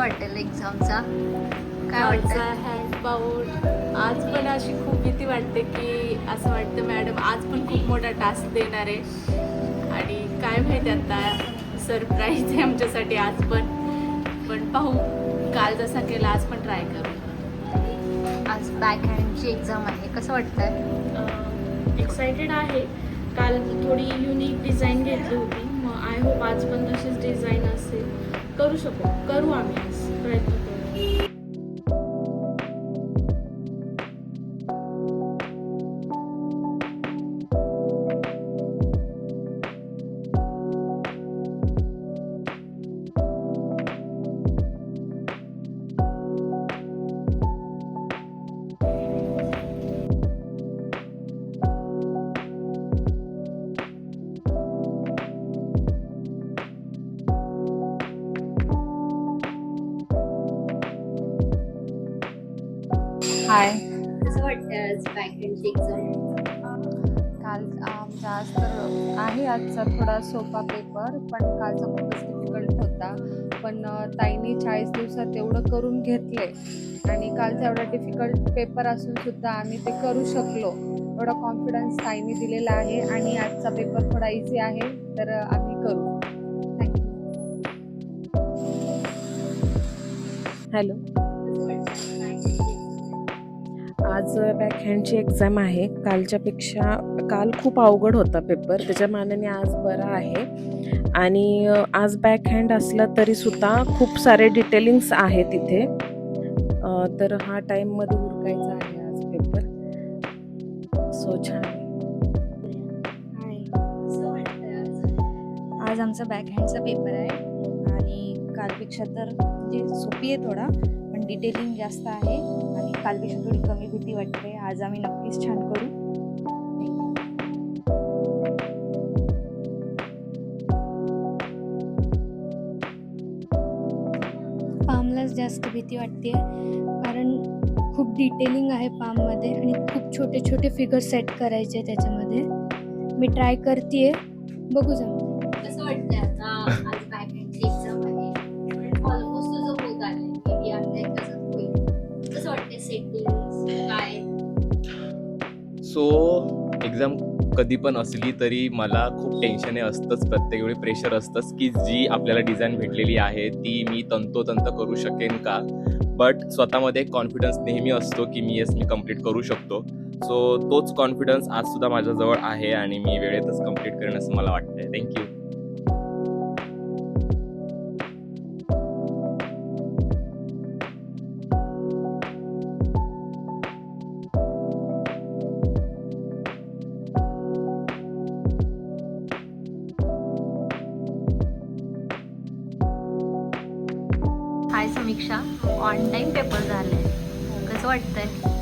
वाटेल एक्झामचा? काय कालचा वाटतं? हँड पाहून आज पण अशी खूप भीती वाटते की असं वाटतं मॅडम आज पण खूप मोठा टास्क देणार आहे आणि काय माहिती आता सरप्राईज आहे आमच्यासाठी आज पण पाहू. काल जसा केला आज पण ट्राय करू. आज बॅक हँडची एक्झाम आहे, कसं वाटतंय? एक्सायटेड आहे. काल थोडी युनिक डिझाईन घेतली होती, मग आय होप आज पण तशीच डिझाईन असेल. करू आम्ही आज प्रयत्न करू. हाय, कसं वाटतंय आज बॅक हँडची एक्झाम? काल आमचा आज तर आहे आजचा थोडा सोपा पेपर, पण कालचा खूपच डिफिकल्ट होता. पण ताईंनी 40 दिवसात एवढं करून घेतलंय आणि कालचा एवढा डिफिकल्ट पेपर असून सुद्धा आम्ही ते करू शकलो. एवढा कॉन्फिडन्स ताईंनी दिलेला आहे आणि आजचा पेपर थोडा इझी आहे, तर आम्ही करू. थँक्यू. हॅलो, आज बॅकहँडची एक्झाम आहे. कालच्यापेक्षा काल खूप अवघड होता पेपर, त्याच्या मानाने आज बरा आहे. आणि आज बॅकहँड असला तरीसुद्धा खूप सारे डिटेलिंग्स आहे तिथे. तर हा टाईममध्ये उरकायचा आहे आज पेपर. सो छान आहे. हाय, कसं वाटतंय आज? आज आमचा बॅकहँडचा पेपर आहे आणि कालपेक्षा तर म्हणजे सोपी आहे थोडा, पण डिटेलिंग जास्त आहे आणि कालपेक्षा थोडी कमी भीती वाटते. आज आम्ही नक्कीच छान करू. पामलाच जास्त भीती वाटते कारण खूप डिटेलिंग आहे पाममध्ये आणि खूप छोटे छोटे फिगर सेट करायचे त्याच्यामध्ये. मी ट्राय करते, बघू जाऊ. कसं वाटतंय आता आज बॅक हँडची एक्झाम आहे, ऑलमोस्ट तुझं होत आलंय, मे बी अर्ध्या एक तासात होईल. कसं वाटतंय सेटिंग काय? सो एक्झाम कधी पण असली तरी मला खूप टेन्शन असतंच, प्रत्येक वेळी प्रेशर असतंच की जी आपल्याला डिझाईन भेटलेली आहे ती मी तंतोतंत करू शकेन का. बट स्वतःमध्ये एक कॉन्फिडन्स नेहमी असतो की मी कंप्लीट करू शकतो. सो तोच कॉन्फिडन्स आजसुद्धा माझ्याजवळ आहे आणि मी वेळेतच कंप्लीट करेन असं मला वाटतंय. Thank you. High Samiksha, on time paper झाले, कसं वाटतंय?